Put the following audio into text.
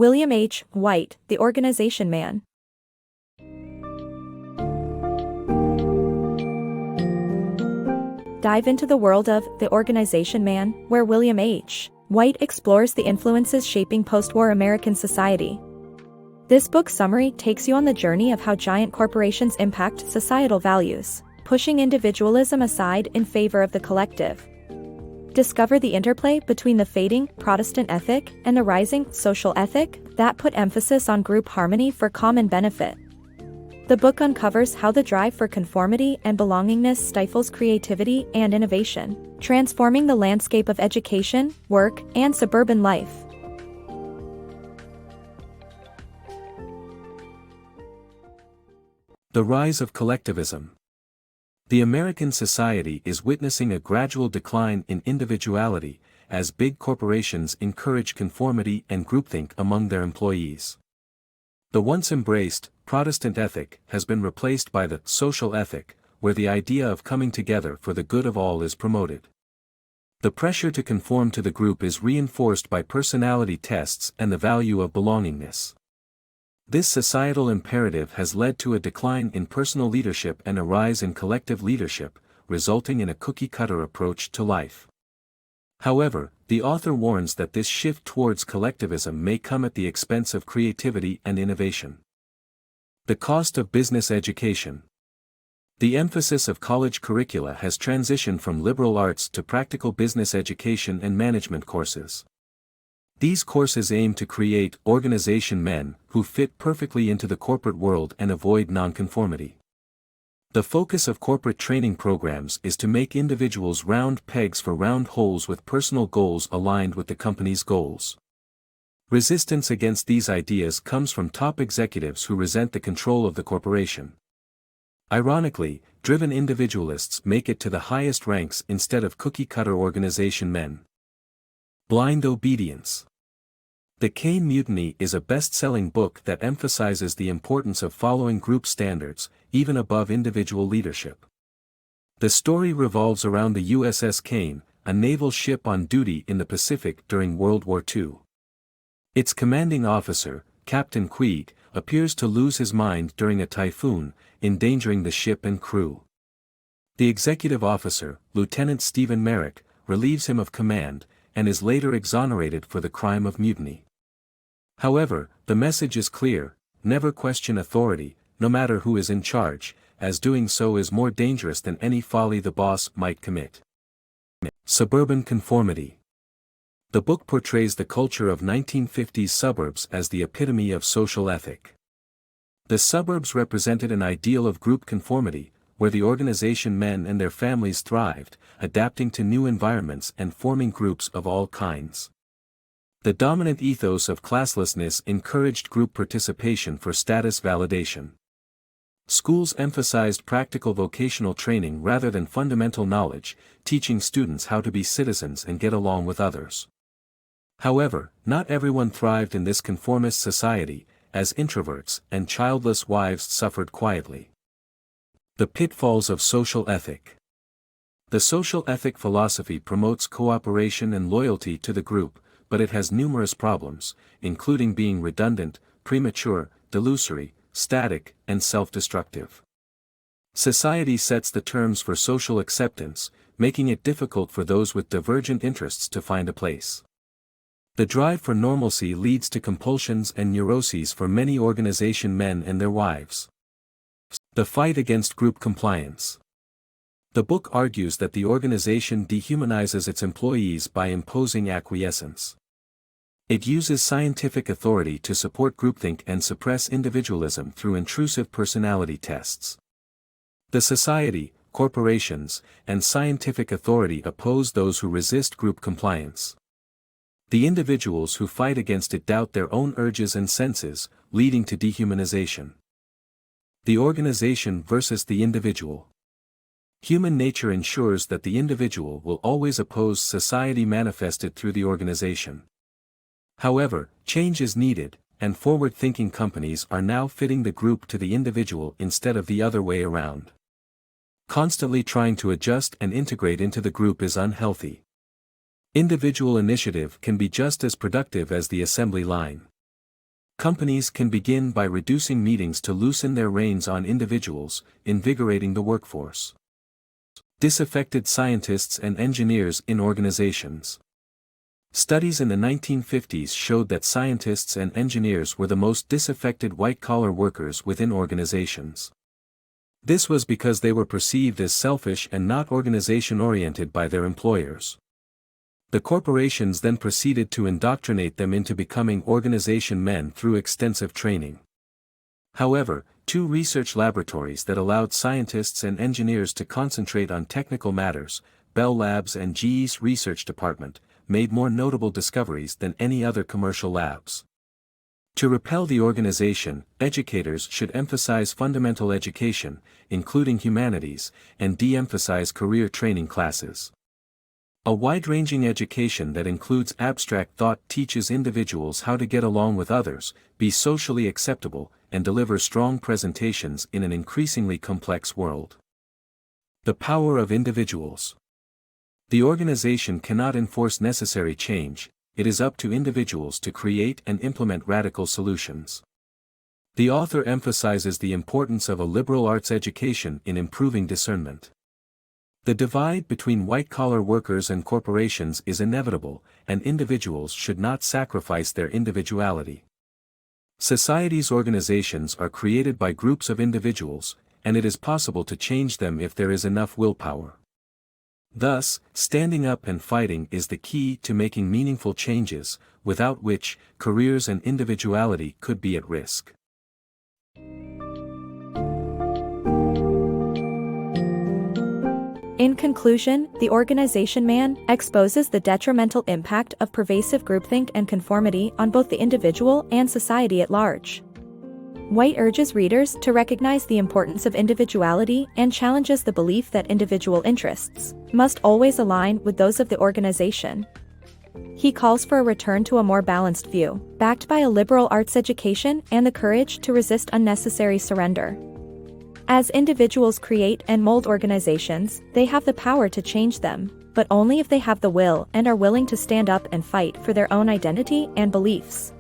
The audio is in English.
William H. Whyte, The Organization Man. Dive into the world of The Organization Man, where William H. Whyte explores the influences shaping post-war American society. This book summary takes you on the journey of how giant corporations impact societal values, pushing individualism aside in favor of the collective. Discover the interplay between the fading Protestant ethic and the rising social ethic that put emphasis on group harmony for common benefit. The book uncovers how the drive for conformity and belongingness stifles creativity and innovation, transforming the landscape of education, work, and suburban life. The Rise of Collectivism. The American society is witnessing a gradual decline in individuality, as big corporations encourage conformity and groupthink among their employees. The once embraced Protestant ethic has been replaced by the social ethic, where the idea of coming together for the good of all is promoted. The pressure to conform to the group is reinforced by personality tests and the value of belongingness. This societal imperative has led to a decline in personal leadership and a rise in collective leadership, resulting in a cookie-cutter approach to life. However, the author warns that this shift towards collectivism may come at the expense of creativity and innovation. The cost of business education. The emphasis of college curricula has transitioned from liberal arts to practical business education and management courses. These courses aim to create organization men who fit perfectly into the corporate world and avoid nonconformity. The focus of corporate training programs is to make individuals round pegs for round holes with personal goals aligned with the company's goals. Resistance against these ideas comes from top executives who resent the control of the corporation. Ironically, driven individualists make it to the highest ranks instead of cookie-cutter organization men. Blind obedience. The Caine Mutiny is a best-selling book that emphasizes the importance of following group standards, even above individual leadership. The story revolves around the USS Caine, a naval ship on duty in the Pacific during World War II. Its commanding officer, Captain Queeg, appears to lose his mind during a typhoon, endangering the ship and crew. The executive officer, Lieutenant Stephen Merrick, relieves him of command, and is later exonerated for the crime of mutiny. However, the message is clear: never question authority, no matter who is in charge, as doing so is more dangerous than any folly the boss might commit. Suburban Conformity. The book portrays the culture of 1950s suburbs as the epitome of social ethic. The suburbs represented an ideal of group conformity, where the organization men and their families thrived, adapting to new environments and forming groups of all kinds. The dominant ethos of classlessness encouraged group participation for status validation. Schools emphasized practical vocational training rather than fundamental knowledge, teaching students how to be citizens and get along with others. However, not everyone thrived in this conformist society, as introverts and childless wives suffered quietly. The pitfalls of social ethic. The social ethic philosophy promotes cooperation and loyalty to the group, but it has numerous problems, including being redundant, premature, delusory, static, and self-destructive. Society sets the terms for social acceptance, making it difficult for those with divergent interests to find a place. The drive for normalcy leads to compulsions and neuroses for many organization men and their wives. The fight against group compliance. The book argues that the organization dehumanizes its employees by imposing acquiescence. It uses scientific authority to support groupthink and suppress individualism through intrusive personality tests. The society, corporations, and scientific authority oppose those who resist group compliance. The individuals who fight against it doubt their own urges and senses, leading to dehumanization. The organization versus the individual. Human nature ensures that the individual will always oppose society manifested through the organization. However, change is needed, and forward-thinking companies are now fitting the group to the individual instead of the other way around. Constantly trying to adjust and integrate into the group is unhealthy. Individual initiative can be just as productive as the assembly line. Companies can begin by reducing meetings to loosen their reins on individuals, invigorating the workforce. Disaffected scientists and engineers in organizations. Studies in the 1950s showed that scientists and engineers were the most disaffected white-collar workers within organizations. This was because they were perceived as selfish and not organization-oriented by their employers. The corporations then proceeded to indoctrinate them into becoming organization men through extensive training. However, two research laboratories that allowed scientists and engineers to concentrate on technical matters, Bell Labs and GE's research department, made more notable discoveries than any other commercial labs. To repel the organization, educators should emphasize fundamental education, including humanities, and de-emphasize career training classes. A wide-ranging education that includes abstract thought teaches individuals how to get along with others, be socially acceptable, and deliver strong presentations in an increasingly complex world. The power of individuals. The organization cannot enforce necessary change, it is up to individuals to create and implement radical solutions. The author emphasizes the importance of a liberal arts education in improving discernment. The divide between white-collar workers and corporations is inevitable, and individuals should not sacrifice their individuality. Society's organizations are created by groups of individuals, and it is possible to change them if there is enough willpower. Thus, standing up and fighting is the key to making meaningful changes, without which, careers and individuality could be at risk. In conclusion, The Organization Man exposes the detrimental impact of pervasive groupthink and conformity on both the individual and society at large. Whyte urges readers to recognize the importance of individuality and challenges the belief that individual interests must always align with those of the organization. He calls for a return to a more balanced view, backed by a liberal arts education and the courage to resist unnecessary surrender. As individuals create and mold organizations, they have the power to change them, but only if they have the will and are willing to stand up and fight for their own identity and beliefs.